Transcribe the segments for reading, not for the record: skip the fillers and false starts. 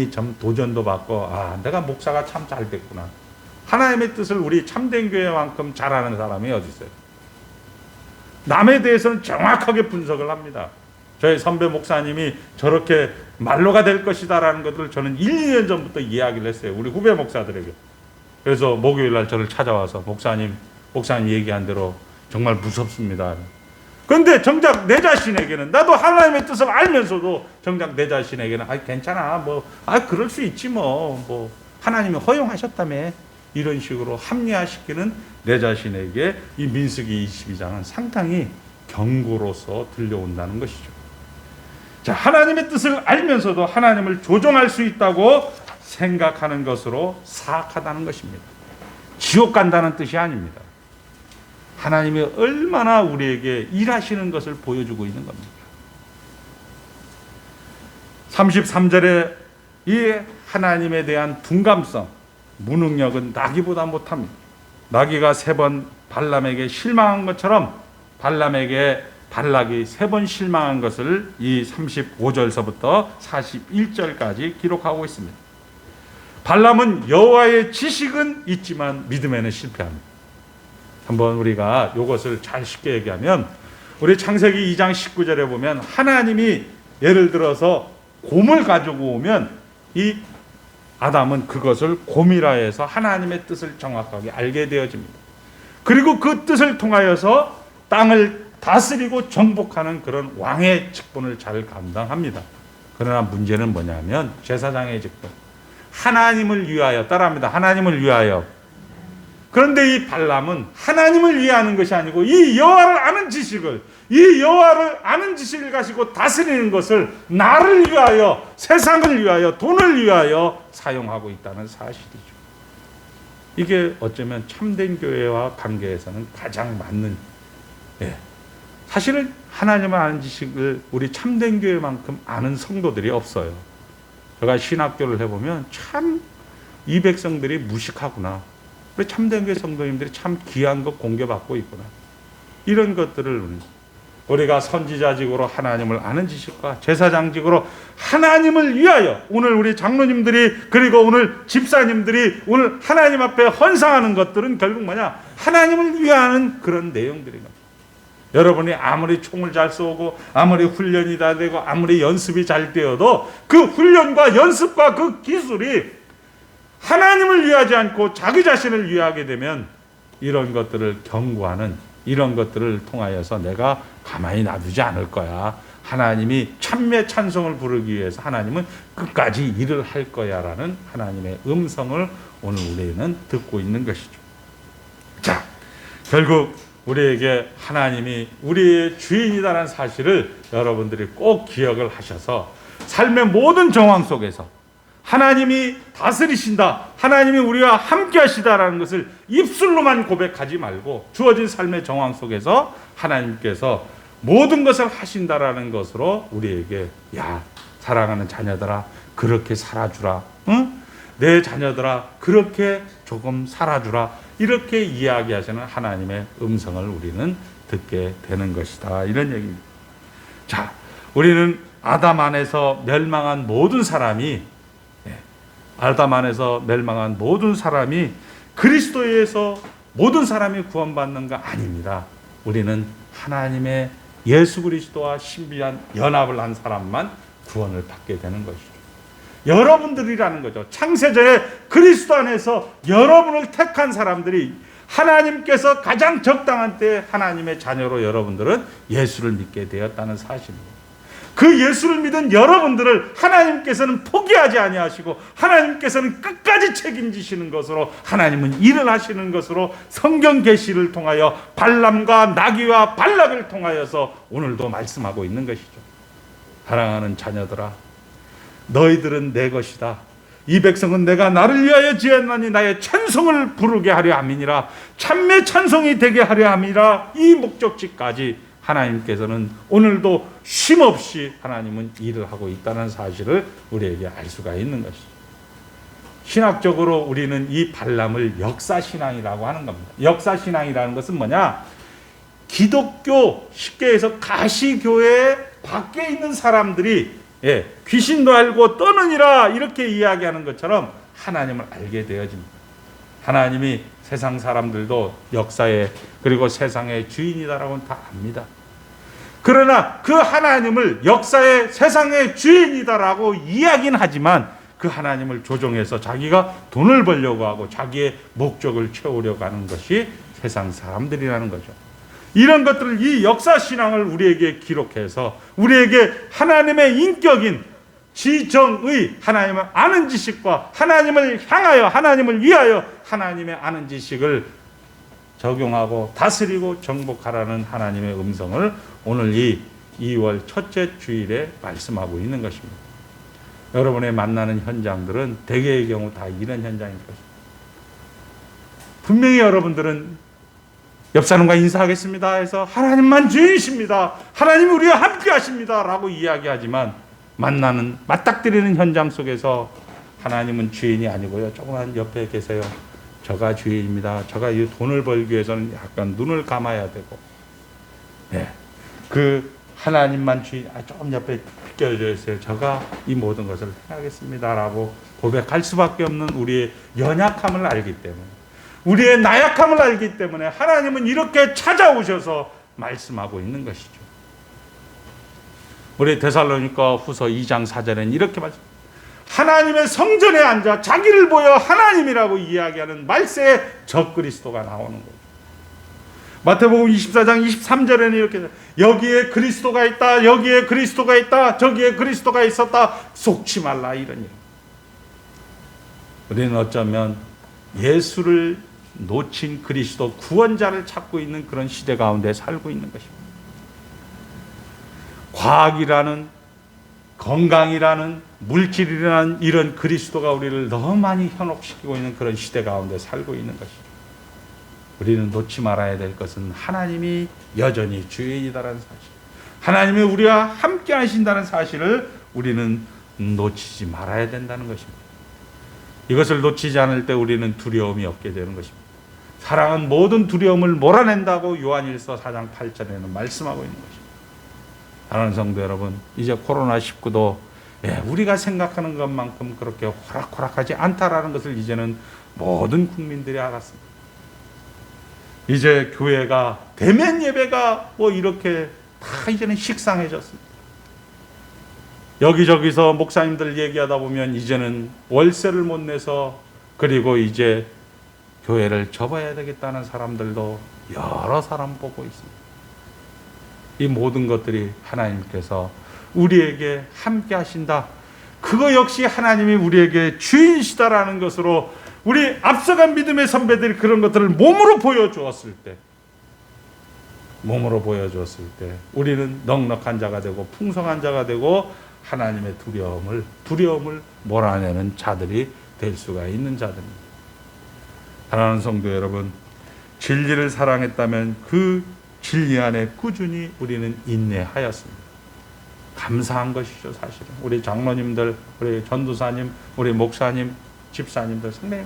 많이 좀 도전도 받고, 내가 목사가 참 잘 됐구나. 하나님의 뜻을 우리 참된 교회만큼 잘하는 사람이 어디 있어요? 남에 대해서는 정확하게 분석을 합니다. 저희 선배 목사님이 저렇게 말로가 될 것이다라는 것들을 저는 1, 2년 전부터 이야기를 했어요. 우리 후배 목사들에게. 그래서 목요일 날 저를 찾아와서 목사님 얘기한 대로 정말 무섭습니다. 그런데 정작 내 자신에게는, 나도 하나님의 뜻을 알면서도 정작 내 자신에게는 괜찮아, 그럴 수 있지 하나님이 허용하셨다며, 이런 식으로 합리화시키는 내 자신에게 이 민수기 22장은 상당히 경고로서 들려온다는 것이죠. 자, 하나님의 뜻을 알면서도 하나님을 조종할 수 있다고 생각하는 것으로 사악하다는 것입니다. 지옥 간다는 뜻이 아닙니다. 하나님이 얼마나 우리에게 일하시는 것을 보여주고 있는 겁니다. 33절에 이 하나님에 대한 둔감성, 무능력은 나귀보다 못합니다. 나귀가 3번 발람에게 실망한 것처럼 발락이 3번 실망한 것을 이 35절서부터 41절까지 기록하고 있습니다. 발람은 여호와의 지식은 있지만 믿음에는 실패합니다. 한번 우리가 이것을 잘 쉽게 얘기하면, 우리 창세기 2장 19절에 보면 하나님이 예를 들어서 곰을 가지고 오면 이 아담은 그것을 곰이라 해서 하나님의 뜻을 정확하게 알게 되어집니다. 그리고 그 뜻을 통하여서 땅을 다스리고 정복하는 그런 왕의 직분을 잘 감당합니다. 그러나 문제는 뭐냐면 제사장의 직분, 하나님을 위하여, 따라합니다. 하나님을 위하여. 그런데 이 발람은 하나님을 위하는 것이 아니고 이 여호와를 아는 지식을 가지고 다스리는 것을 나를 위하여, 세상을 위하여, 돈을 위하여 사용하고 있다는 사실이죠. 이게 어쩌면 참된 교회와 관계에서는 가장 맞는, 사실은 하나님을 아는 지식을 우리 참된 교회만큼 아는 성도들이 없어요. 제가 신학교를 해보면 참 이 백성들이 무식하구나, 우리 참된 교회 성도님들이 참 귀한 것 공개받고 있구나, 이런 것들을 우리가 선지자직으로 하나님을 아는 지식과 제사장직으로 하나님을 위하여, 오늘 우리 장로님들이 그리고 오늘 집사님들이 오늘 하나님 앞에 헌상하는 것들은 결국 뭐냐? 하나님을 위하는 그런 내용들인 겁니다. 여러분이 아무리 총을 잘 쏘고 아무리 훈련이 다 되고 아무리 연습이 잘 되어도 그 훈련과 연습과 그 기술이 하나님을 위하지 않고 자기 자신을 위하게 되면 이런 것들을 경고하는, 이런 것들을 통하여서 내가 가만히 놔두지 않을 거야, 하나님이 참매 찬송을 부르기 위해서 하나님은 끝까지 일을 할 거야라는 하나님의 음성을 오늘 우리는 듣고 있는 것이죠. 자, 결국 우리에게 하나님이 우리의 주인이다라는 사실을 여러분들이 꼭 기억을 하셔서 삶의 모든 정황 속에서 하나님이 다스리신다, 하나님이 우리와 함께 하시다라는 것을 입술로만 고백하지 말고 주어진 삶의 정황 속에서 하나님께서 모든 것을 하신다라는 것으로 우리에게, 야, 사랑하는 자녀들아, 그렇게 살아주라, 내 자녀들아, 그렇게 조금 살아주라, 이렇게 이야기하시는 하나님의 음성을 우리는 듣게 되는 것이다, 이런 얘기입니다. 자, 우리는 아담 안에서 멸망한 모든 사람이 그리스도에 의해서 모든 사람이 구원받는 거 아닙니다. 우리는 하나님의 예수 그리스도와 신비한 연합을 한 사람만 구원을 받게 되는 것이죠. 여러분들이라는 거죠. 창세전에 그리스도 안에서 여러분을 택한 사람들이, 하나님께서 가장 적당한 때에 하나님의 자녀로 여러분들은 예수를 믿게 되었다는 사실입니다. 그 예수를 믿은 여러분들을 하나님께서는 포기하지 아니하시고 하나님께서는 끝까지 책임지시는 것으로, 하나님은 일을 하시는 것으로 성경 계시를 통하여 발람과 나귀와 발락을 통하여서 오늘도 말씀하고 있는 것이죠. 사랑하는 자녀들아, 너희들은 내 것이다. 이 백성은 내가 나를 위하여 지었나니 나의 찬송을 부르게 하려 함이니라. 참매 찬송이 되게 하려 함이라. 이 목적지까지 하나님께서는 오늘도 쉼없이 하나님은 일을 하고 있다는 사실을 우리에게 알 수가 있는 것이죠. 신학적으로 우리는 이 발람을 역사신앙이라고 하는 겁니다. 역사신앙이라는 것은 뭐냐? 기독교, 쉽게 해서 가시교회 밖에 있는 사람들이 귀신도 알고 떠느니라 이렇게 이야기하는 것처럼 하나님을 알게 되어집니다. 하나님이 세상 사람들도 역사의 그리고 세상의 주인이다라고는 다 압니다. 그러나 그 하나님을 역사의 세상의 주인이다라고 이야기는 하지만 그 하나님을 조종해서 자기가 돈을 벌려고 하고 자기의 목적을 채우려고 하는 것이 세상 사람들이라는 거죠. 이런 것들을, 이 역사신앙을 우리에게 기록해서 우리에게 하나님의 인격인 지정의 하나님을 아는 지식과 하나님을 향하여 하나님을 위하여 하나님의 아는 지식을 적용하고 다스리고 정복하라는 하나님의 음성을 오늘 이 2월 첫째 주일에 말씀하고 있는 것입니다. 여러분의 만나는 현장들은 대개의 경우 다 이런 현장일 것입니다. 분명히 여러분들은 옆 사람과 인사하겠습니다 해서 하나님만 주인이십니다, 하나님 우리와 함께 하십니다 라고 이야기하지만 만나는 맞닥뜨리는 현장 속에서 하나님은 주인이 아니고요, 조그만 옆에 계세요, 저가 주인입니다, 저가 이 돈을 벌기 위해서는 약간 눈을 감아야 되고, 그 하나님만 주인, 조금 옆에 비껴져 있어요, 저가 이 모든 것을 행하겠습니다 라고 고백할 수밖에 없는 우리의 연약함을 알기 때문에, 우리의 나약함을 알기 때문에 하나님은 이렇게 찾아오셔서 말씀하고 있는 것이죠. 우리 데살로니가 후서 2장 4절에는 이렇게 말씀, 하나님의 성전에 앉아 자기를 보여 하나님이라고 이야기하는 말세의 적그리스도가 나오는 거죠. 마태복음 24장 23절에는 이렇게, 여기에 그리스도가 있다, 여기에 그리스도가 있다, 저기에 그리스도가 있었다, 속지 말라, 이런 일. 우리는 어쩌면 예수를 놓친 그리스도 구원자를 찾고 있는 그런 시대 가운데 살고 있는 것입니다. 과학이라는, 건강이라는, 물질이라는 이런 그리스도가 우리를 너무 많이 현혹시키고 있는 그런 시대 가운데 살고 있는 것이죠. 우리는 놓지 말아야 될 것은 하나님이 여전히 주인이다라는 사실, 하나님이 우리와 함께 하신다는 사실을 우리는 놓치지 말아야 된다는 것입니다. 이것을 놓치지 않을 때 우리는 두려움이 없게 되는 것입니다. 사랑은 모든 두려움을 몰아낸다고 요한일서 4장 8절에는 말씀하고 있는 것입니다. 사랑하는 성도 여러분, 이제 코로나19도 우리가 생각하는 것만큼 그렇게 호락호락하지 않다라는 것을 이제는 모든 국민들이 알았습니다. 이제 교회가, 대면 예배가 뭐 이렇게 다 이제는 식상해졌습니다. 여기저기서 목사님들 얘기하다 보면 이제는 월세를 못 내서 그리고 이제 교회를 접어야 되겠다는 사람들도 여러 사람 보고 있습니다. 이 모든 것들이 하나님께서 우리에게 함께 하신다, 그거 역시 하나님이 우리에게 주인이시다라는 것으로 우리 앞서간 믿음의 선배들이 그런 것들을 몸으로 보여주었을 때 우리는 넉넉한 자가 되고 풍성한 자가 되고 하나님의 두려움을 몰아내는 자들이 될 수가 있는 자들입니다. 사랑하는 성도 여러분, 진리를 사랑했다면 그 진리 안에 꾸준히 우리는 인내하였습니다. 감사한 것이죠. 사실은 우리 장로님들, 우리 전도사님, 우리 목사님, 집사님들 상당히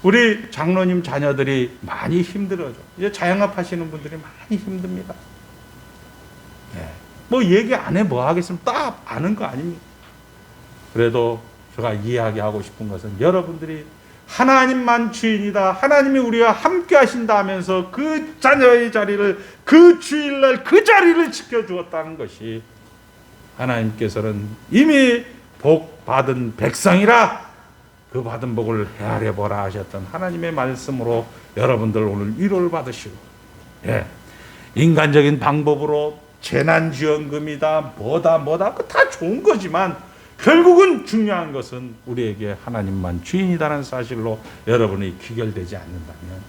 우리 장로님 자녀들이 많이 힘들어져. 이제 자영업 하시는 분들이 많이 힘듭니다. 뭐 얘기 안 해 뭐 하겠습니까? 딱 아는 거 아닙니까? 그래도 제가 이야기하고 싶은 것은, 여러분들이 하나님만 주인이다, 하나님이 우리와 함께 하신다 하면서 그 자녀의 자리를, 그 주일날 그 자리를 지켜주었다는 것이, 하나님께서는 이미 복 받은 백성이라 그 받은 복을 헤아려 보라 하셨던 하나님의 말씀으로 여러분들 오늘 위로를 받으시고, 인간적인 방법으로 재난지원금이다 뭐다 그 다 좋은 거지만 결국은 중요한 것은 우리에게 하나님만 주인이다라는 사실로 여러분이 귀결되지 않는다면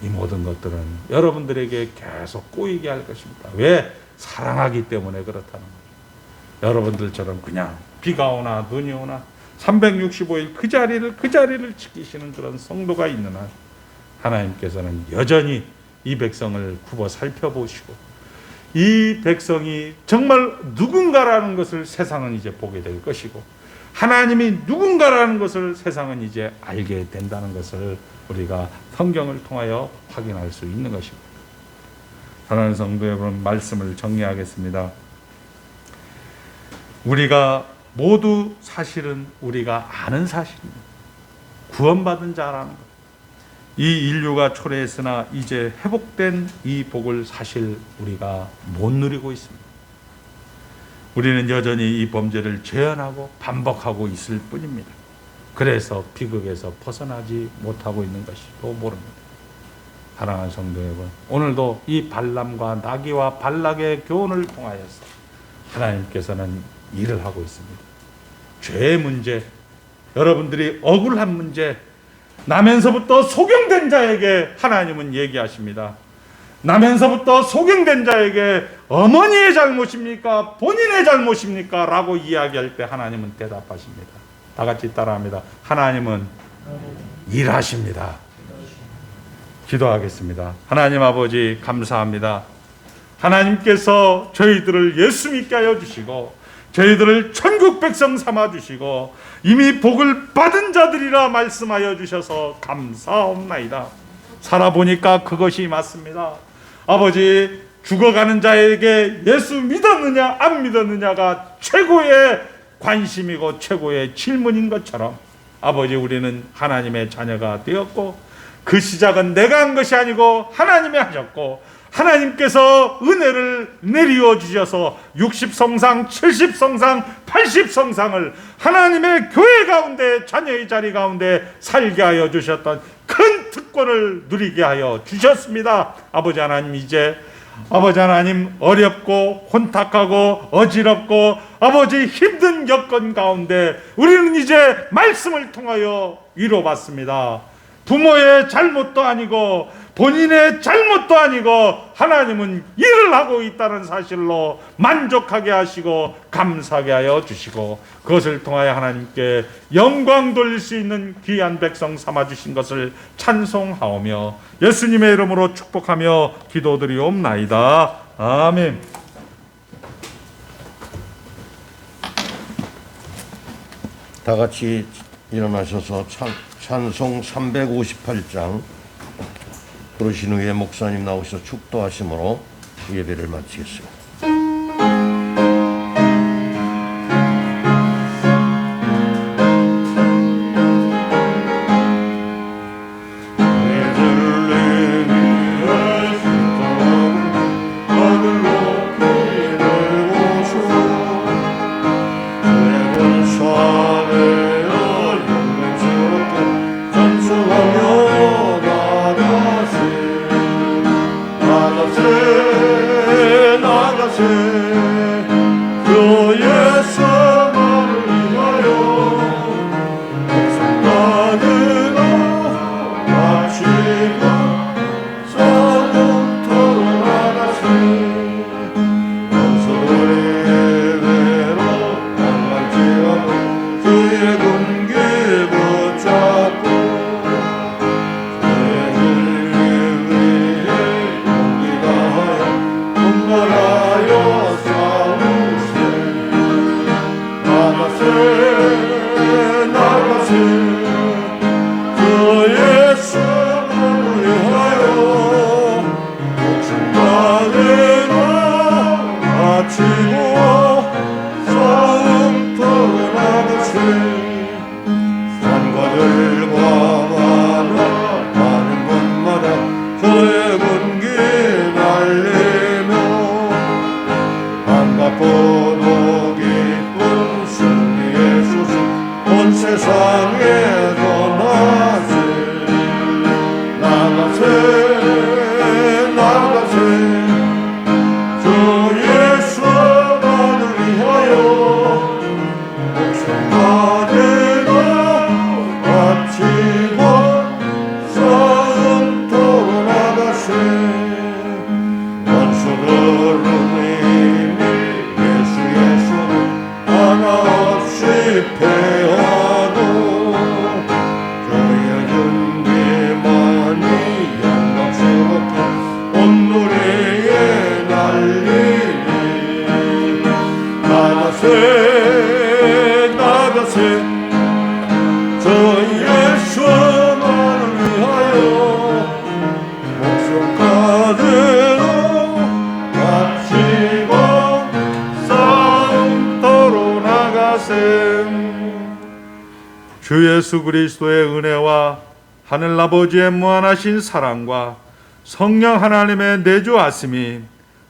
이 모든 것들은 여러분들에게 계속 꼬이게 할 것입니다. 왜? 사랑하기 때문에 그렇다는 거죠. 여러분들처럼 그냥 비가 오나 눈이 오나 365일 그 자리를 지키시는 그런 성도가 있는 한 하나님께서는 여전히 이 백성을 굽어 살펴보시고, 이 백성이 정말 누군가라는 것을 세상은 이제 보게 될 것이고, 하나님이 누군가라는 것을 세상은 이제 알게 된다는 것을 우리가 성경을 통하여 확인할 수 있는 것입니다. 사랑하는 성도 여러분, 말씀을 정리하겠습니다. 우리가 모두 사실은 우리가 아는 사실입니다. 구원받은 자라는 것. 이 인류가 초래했으나 이제 회복된 이 복을 사실 우리가 못 누리고 있습니다. 우리는 여전히 이 범죄를 재현하고 반복하고 있을 뿐입니다. 그래서 비극에서 벗어나지 못하고 있는 것이도 모릅니다. 사랑하는 성도 여러분, 오늘도 이 발람과 나귀와 발락의 교훈을 통하여서 하나님께서는 일을 하고 있습니다. 죄의 문제, 여러분들이 억울한 문제, 나면서부터 소경된 자에게 하나님은 얘기하십니다. 나면서부터 소경된 자에게 어머니의 잘못입니까? 본인의 잘못입니까? 라고 이야기할 때 하나님은 대답하십니다. 다 같이 따라합니다. 하나님은 일하십니다. 기도하겠습니다. 하나님 아버지 감사합니다. 하나님께서 저희들을 예수 믿게 하여 주시고 저희들을 천국 백성 삼아 주시고 이미 복을 받은 자들이라 말씀하여 주셔서 감사옵나이다. 살아보니까 그것이 맞습니다. 아버지, 죽어가는 자에게 예수 믿었느냐 안 믿었느냐가 최고의 관심이고 최고의 질문인 것처럼 아버지, 우리는 하나님의 자녀가 되었고 그 시작은 내가 한 것이 아니고 하나님이 하셨고 하나님께서 은혜를 내리워 주셔서 60성상, 70성상, 80성상을 하나님의 교회 가운데 자녀의 자리 가운데 살게 하여 주셨던 큰 특권을 누리게 하여 주셨습니다. 아버지 하나님, 이제 아버지 하나님, 어렵고 혼탁하고 어지럽고 아버지 힘든 여건 가운데 우리는 이제 말씀을 통하여 위로받습니다. 부모의 잘못도 아니고 본인의 잘못도 아니고 하나님은 일을 하고 있다는 사실로 만족하게 하시고 감사하게 하여 주시고 그것을 통하여 하나님께 영광 돌릴 수 있는 귀한 백성 삼아주신 것을 찬송하오며 예수님의 이름으로 축복하며 기도드리옵나이다. 아멘. 다 같이 일어나셔서 찬송 358장 부르신 후에 목사님 나오셔서 축도하심으로 예배를 마치겠습니다. 주 예수 그리스도의 은혜와 하늘 아버지의 무한하신 사랑과 성령 하나님의 내주하심이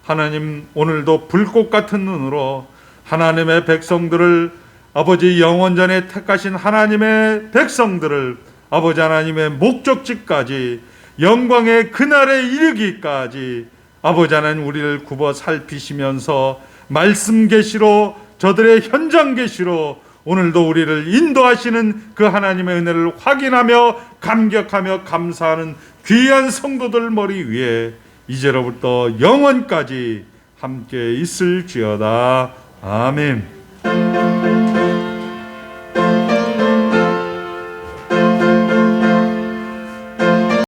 하나님 오늘도 불꽃 같은 눈으로 하나님의 백성들을 아버지 영원전에 택하신 하나님의 백성들을 아버지 하나님의 목적지까지 영광의 그날에 이르기까지 아버지 하나님 우리를 굽어 살피시면서 말씀 계시로 저들의 현장 계시로 오늘도 우리를 인도하시는 그 하나님의 은혜를 확인하며 감격하며 감사하는 귀한 성도들 머리 위에 이제로부터 영원까지 함께 있을지어다. 아멘.